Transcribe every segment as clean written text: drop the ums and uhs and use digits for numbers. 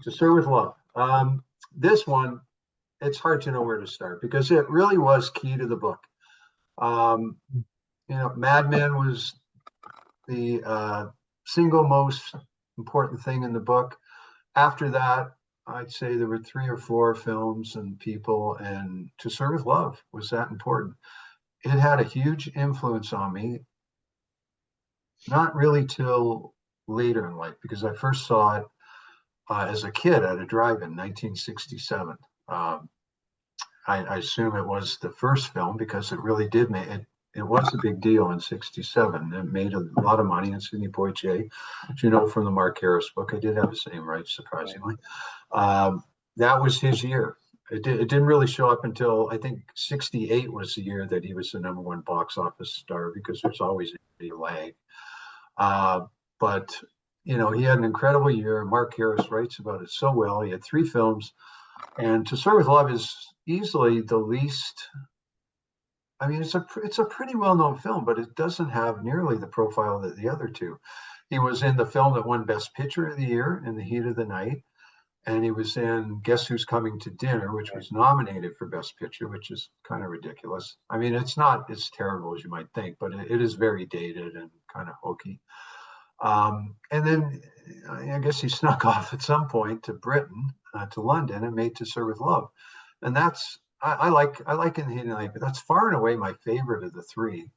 To Serve with Love. This one, it's hard to know where to start because it really was key to the book. Um, Mad Men was the single most important thing in the book. After that, I'd say there were 3 or 4 films and people, and To Serve with Love was that important. It had a huge influence on me, not really till later in life, because I first saw it as a kid at a drive-in, 1967. Um, I assume it was the first film because it really did make it. It was a big deal in '67. It made a lot of money. And Sidney Poitier, as you know from the Mark Harris book, I did have the same rights, surprisingly. That was his year. It didn't really show up until I think '68 was the year that he was the #1 box office star because there's always a lag. But he had an incredible year. Mark Harris writes about it so well. He had 3 films, and To Serve with Love is easily the least. I mean, it's a pretty well-known film, but it doesn't have nearly the profile that the other 2. He was in the film that won Best Picture of the Year, In the Heat of the Night, and he was in Guess Who's Coming to Dinner, which was nominated for Best Picture, which is kind of ridiculous. I mean, it's not as terrible as you might think, but it is very dated and kind of hokey. And then I guess he snuck off at some point to Britain, to London, and made To Serve with Love. And that's I like In the Heat of the Night, but that's far and away my favorite of the 3.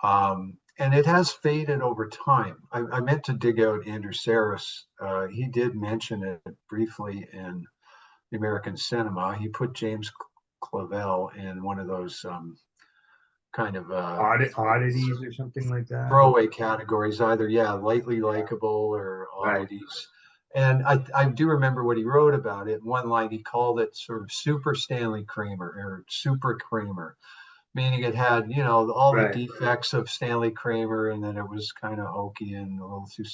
And it has faded over time. I meant to dig out Andrew Sarris. He did mention it briefly in the American Cinema. He put James Clavell in one of those kind of oddities or something like that. Throwaway categories, either lightly likable or oddities. And I do remember what he wrote about it. One line he called it sort of Super Stanley Kramer or Super Kramer, meaning it had all the defects of Stanley Kramer, and then it was kind of hokey and a little too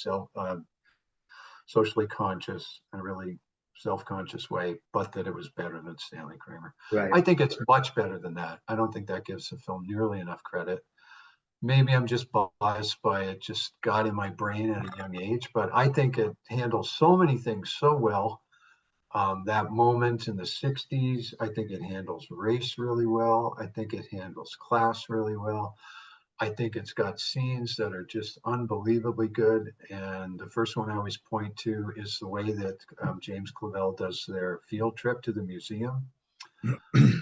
socially conscious in a really self-conscious way, but that it was better than Stanley Kramer. I think it's much better than that. I don't think that gives the film nearly enough credit. Maybe I'm just biased by it just got in my brain at a young age, but I think it handles so many things so well. That moment in the '60s, I think it handles race really well. I think it handles class really well. I think it's got scenes that are just unbelievably good. And the first one I always point to is the way that James Clavell does their field trip to the museum,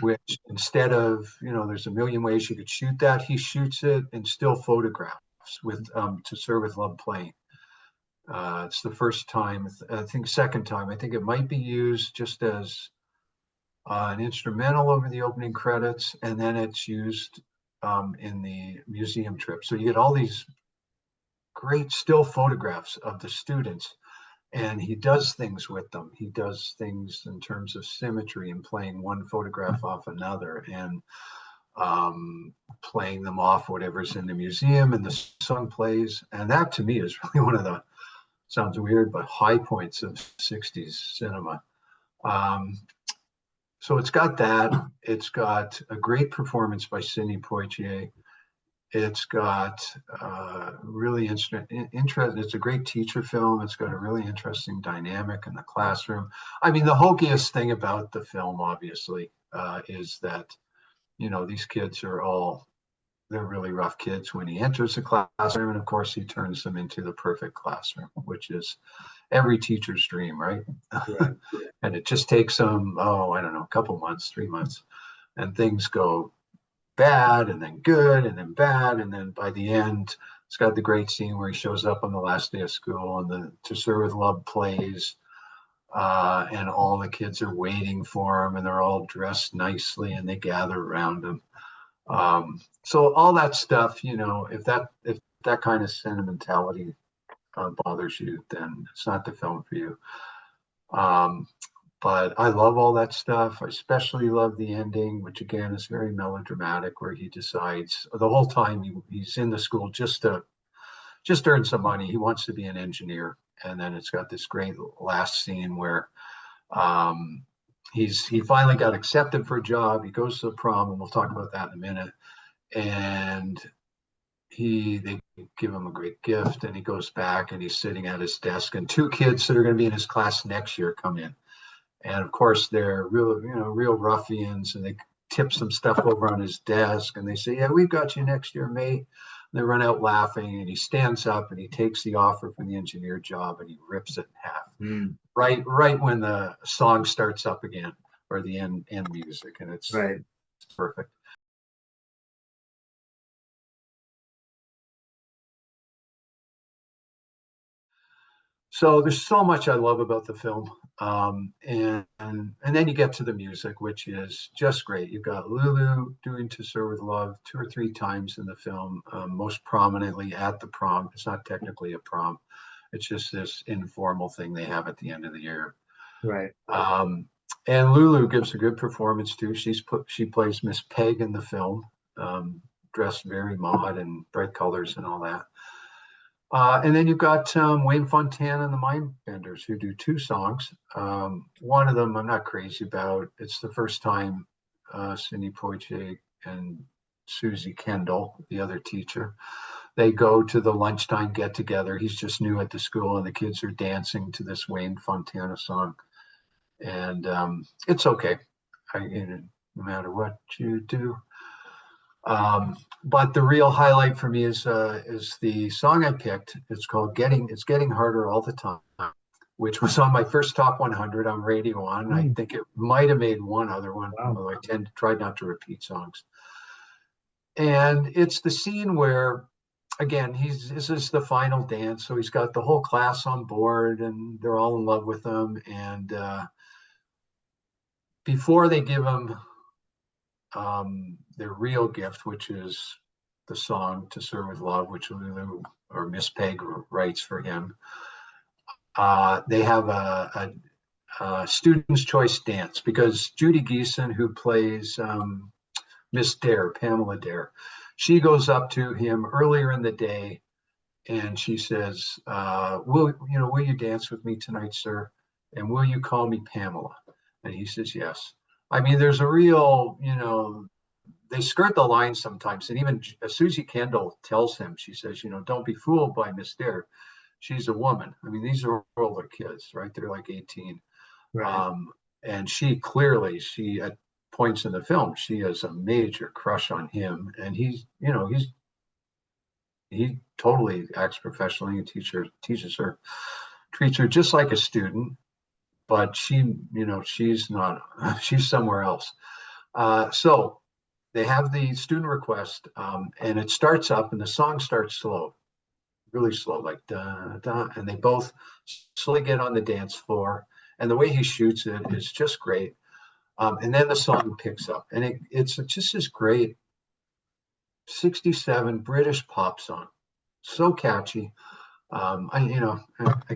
which instead of, there's a million ways you could shoot that, he shoots it in still photographs with To Serve with Love playing. It's the first time, I think second time. I think it might be used just as an instrumental over the opening credits, and then it's used in the museum trip. So you get all these great still photographs of the students, and he does things with them. He does things in terms of symmetry and playing one photograph off another, and playing them off whatever's in the museum, and the song plays. And that to me is really one of the, sounds weird, but high points of '60s cinema. So it's got that. It's got a great performance by Sidney Poitier. It's got really interesting. It's a great teacher film. It's got a really interesting dynamic in the classroom. I mean, the hokiest thing about the film, obviously, is that these kids they're really rough kids when he enters the classroom, and of course he turns them into the perfect classroom, which is every teacher's dream, right? And it just takes them, I don't know, a couple months, 3 months, and things go bad and then good and then bad, and then by the end it's got the great scene where he shows up on the last day of school and the To Serve with Love plays, and all the kids are waiting for him, and they're all dressed nicely and they gather around him. So all that stuff, if that kind of sentimentality bothers you, then it's not the film for you. But I love all that stuff. I especially love the ending, which again is very melodramatic, where he decides the whole time he's in the school just to earn some money. He wants to be an engineer, and then it's got this great last scene where he finally got accepted for a job. He goes to the prom, and we'll talk about that in a minute. And they give him a great gift, and he goes back and he's sitting at his desk, and two kids that are going to be in his class next year come in, and of course they're real ruffians, and they tip some stuff over on his desk, and they say, "Yeah, we've got you next year, mate." And they run out laughing, and he stands up and he takes the offer from the engineer job and he rips it in half. Right when the song starts up again, or the end music, and it's perfect. So there's so much I love about the film, and then you get to the music, which is just great. You've got Lulu doing "To Sir with Love" 2 or 3 times in the film, most prominently at the prom. It's not technically a prom; it's just this informal thing they have at the end of the year. Right. And Lulu gives a good performance too. She plays Miss Peg in the film, dressed very mod and bright colors and all that. And then you've got Wayne Fontana and the Mindbenders, who do 2 songs. One of them I'm not crazy about. It's the first time Sidney Poitier and Susie Kendall, the other teacher, they go to the lunchtime get together. He's just new at the school, and the kids are dancing to this Wayne Fontana song. And it's okay, no matter what you do. But the real highlight for me is the song I picked. It's called "It's Getting Harder All the Time," which was on my first top 100 on Radio On. I think it might have made one other one, although I try not to repeat songs. And it's the scene where, again, this is the final dance, so he's got the whole class on board, and they're all in love with him. And before they give him their real gift, which is the song "To Sir with Love," which Lulu or Miss Peg writes for him, they have a student's choice dance, because Judy Geeson, who plays Miss Dare, Pamela Dare, she goes up to him earlier in the day and she says, will you dance with me tonight, sir? And will you call me Pamela? And he says, yes. I mean, there's a real, they skirt the line sometimes. And even Susie Kendall tells him, she says, don't be fooled by Miss Dare. She's a woman. I mean, these are older kids, right? They're like 18. Right. And she at points in the film, she has a major crush on him. And he totally acts professionally and teaches her, treats her just like a student, but she's not, she's somewhere else. So they have the student request, and it starts up, and the song starts slow, really slow, like da da, and they both slowly get on the dance floor, and the way he shoots it is just great. And then the song picks up, and it's just this great 67 British pop song, so catchy. I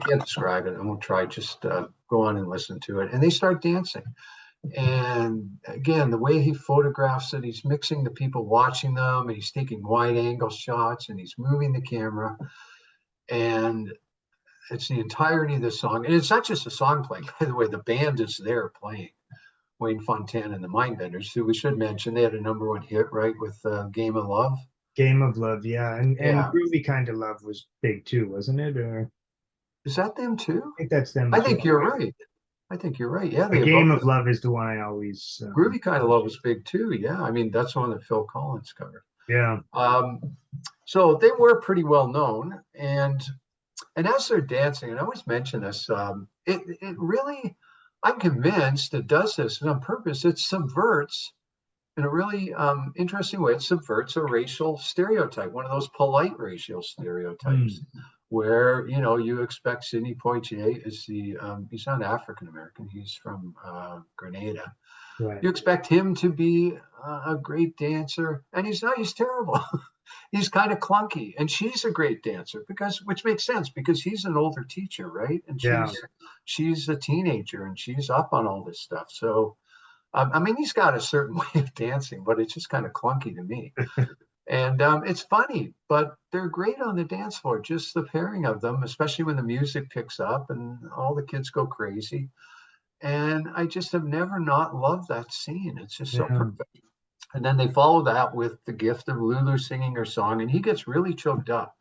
can't describe it. I won't try. Just go on and listen to it. And they start dancing. And again, the way he photographs it, he's mixing the people watching them, and he's taking wide angle shots, and he's moving the camera. And it's the entirety of the song. And it's not just a song playing, by the way, the band is there playing. Wayne Fontana and the Mindbenders, who we should mention, they had a #1 hit, right, with Game of Love. Game of Love, yeah. And Yeah. Groovy Kind of Love was big too, wasn't it? Or Is that them too? I think that's them. I think you're right. Yeah. The Game of Love is the one I always. Groovy Kind of Love was big too. Yeah. I mean, that's one that Phil Collins covered. Yeah. So they were pretty well known. And as they're dancing, and I always mention this, it really, I'm convinced it does this, and on purpose, it subverts, in a really interesting way, it subverts a racial stereotype, one of those polite racial stereotypes, where you expect Sidney Poitier is he's not African American, he's from Grenada. Right. You expect him to be a great dancer, and he's not. He's terrible. He's kind of clunky, and she's a great dancer, which makes sense, because he's an older teacher, right? And she's a teenager, and she's up on all this stuff. So, I mean, he's got a certain way of dancing, but it's just kind of clunky to me. And it's funny, but they're great on the dance floor. Just the pairing of them, especially when the music picks up and all the kids go crazy. And I just have never not loved that scene. It's just so perfect. And then they follow that with the gift of Lulu singing her song, and he gets really choked up,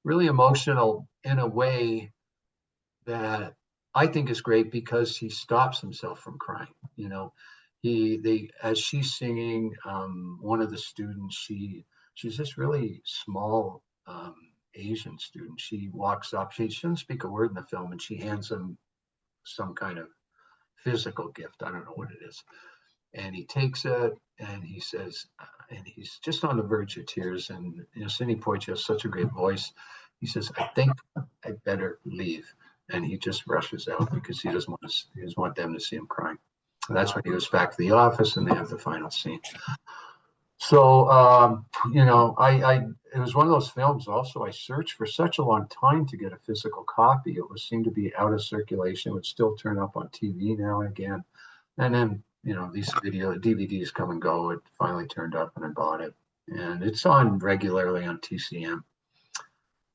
really emotional in a way that I think is great because he stops himself from crying. You know, as she's singing, one of the students, she's this really small Asian student. She walks up, she shouldn't speak a word in the film, and she hands him some kind of physical gift. I don't know what it is. And he takes it and he says, and he's just on the verge of tears. And Sidney Poitier has such a great voice. He says, "I think I better leave." And he just rushes out because he doesn't want them to see him crying. And that's when he goes back to the office and they have the final scene. So, it was one of those films also I searched for such a long time to get a physical copy. It would seem to be out of circulation. It would still turn up on TV now and again. And then, these video DVDs come and go. It finally turned up and I bought it. And it's on regularly on TCM.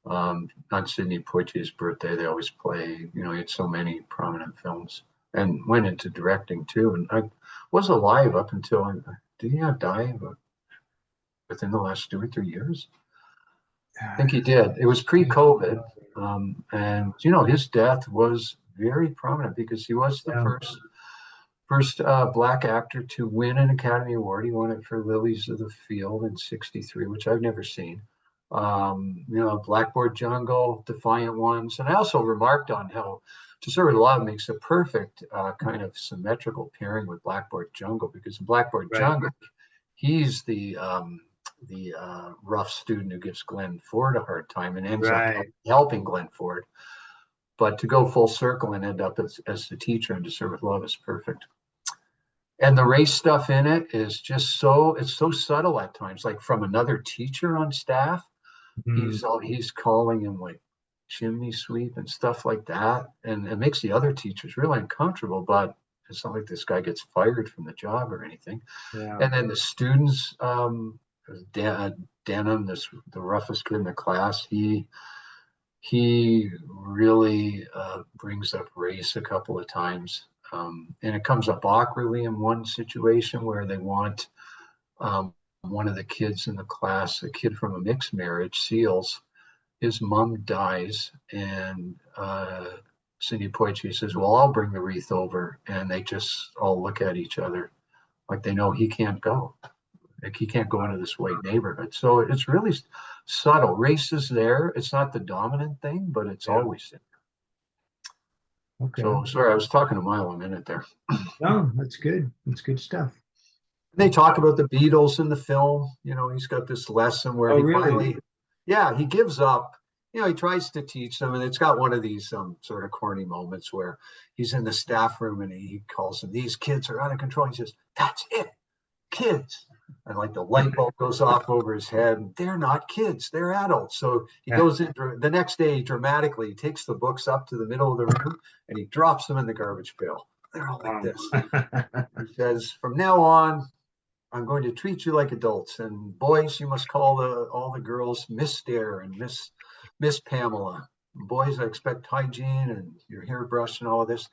On Sidney Poitier's birthday, they always play, he had so many prominent films and went into directing too. And I was alive up until, did he not die within the last 2 or 3 years? I think he did. It was pre-COVID. And, his death was very prominent because he was the first Black actor to win an Academy Award. He won it for Lilies of the Field in '63, which I've never seen. Blackboard Jungle, Defiant Ones. And I also remarked on how To Serve With Love makes a perfect kind of symmetrical pairing with Blackboard Jungle, because in Blackboard Jungle, he's the rough student who gives Glenn Ford a hard time and ends up helping Glenn Ford. But to go full circle and end up as the teacher in To Serve With Love is perfect. And the race stuff in it is just it's so subtle at times, like from another teacher on staff. He's calling him like chimney sweep and stuff like that. And it makes the other teachers really uncomfortable, but it's not like this guy gets fired from the job or anything. Yeah. And then the students, Denham, the roughest kid in the class, he really brings up race a couple of times. And it comes up awkwardly in one situation where they want one of the kids in the class, a kid from a mixed marriage, Seals, his mom dies, and Sidney Poitier says, "Well, I'll bring the wreath over." And they just all look at each other like they know he can't go. Like he can't go into this white neighborhood. So it's really subtle. Race is there. It's not the dominant thing, but it's always there. Okay. So sorry, I was talking a mile a minute there. No, that's good. That's good stuff. They talk about the Beatles in the film. He's got this lesson where finally, he gives up. He tries to teach them, and it's got one of these sort of corny moments where he's in the staff room and he calls them, "These kids are out of control." He says, "That's it, kids." And like the light bulb goes off over his head. They're not kids, they're adults. So he goes in the next day dramatically, he takes the books up to the middle of the room and he drops them in the garbage pail. They're all like this. He says, "From now on, I'm going to treat you like adults. And boys, you must call all the girls Miss Dare and Miss Pamela. And boys, I expect hygiene and your hairbrush and all of this."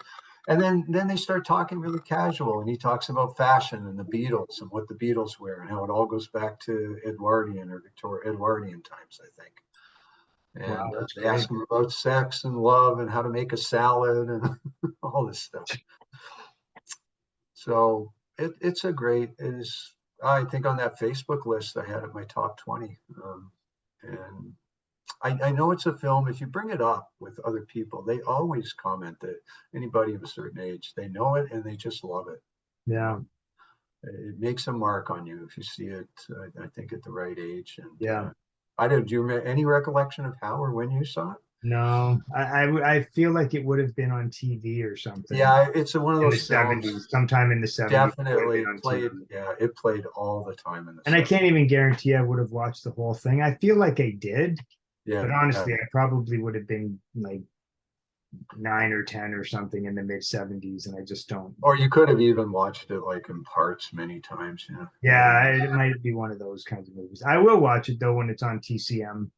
And then they start talking really casual, and he talks about fashion and the Beatles and what the Beatles wear and how it all goes back to Edwardian times, I think. And they ask him about sex and love and how to make a salad and all this stuff. So it's a great, I think on that Facebook list I had at my top 20. And I know it's a film, if you bring it up with other people, they always comment that anybody of a certain age, they know it and they just love it. Yeah. It makes a mark on you if you see it, I think, at the right age. And do you remember any recollection of how or when you saw it? No, I feel like it would have been on TV or something. Yeah, it's one of those films. 70s, sometime in the 70s. Definitely played. Yeah, it played all the time in the 70s. And I can't even guarantee I would have watched the whole thing. I feel like I did. Yeah, but honestly, I probably would have been like 9 or 10 or something in the mid 70s, and I just don't. Or you could have even watched it like in parts many times. Yeah, it might be one of those kinds of movies. I will watch it though when it's on TCM.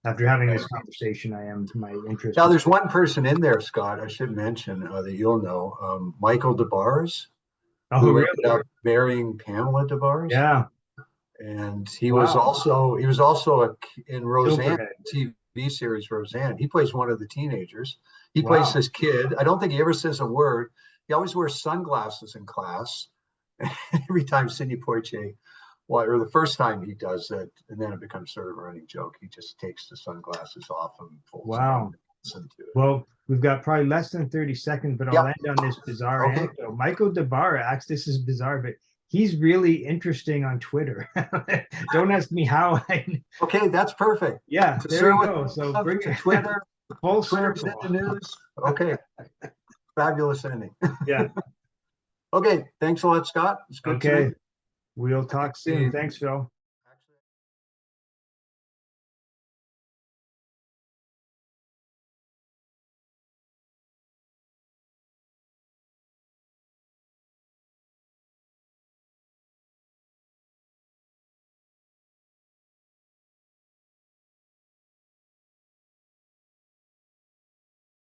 After having this conversation, my interest. Now, there's one person in there, Scott, I should mention that you'll know, Michael DeBarres. Oh, who ended up marrying Pamela DeBarres. Yeah. And he was also in Roseanne TV series Roseanne. He plays one of the teenagers. He plays this kid. I don't think he ever says a word. He always wears sunglasses in class. Every time Sidney Poitier, or the first time he does it, and then it becomes sort of a running joke. He just takes the sunglasses off and pulls them on and listens to it. Well, we've got probably less than 30 seconds, but I'll end on this bizarre anecdote. Michael DeBarra asks, this is bizarre, but he's really interesting on Twitter. Don't ask me how. Okay, that's perfect. Yeah, there we go. So bring it Twitter. Full Twitter's circle. in the news. Okay. Fabulous ending. Yeah. Okay. Thanks a lot, Scott. It's good to meet you. We'll talk soon. Thanks, Phil.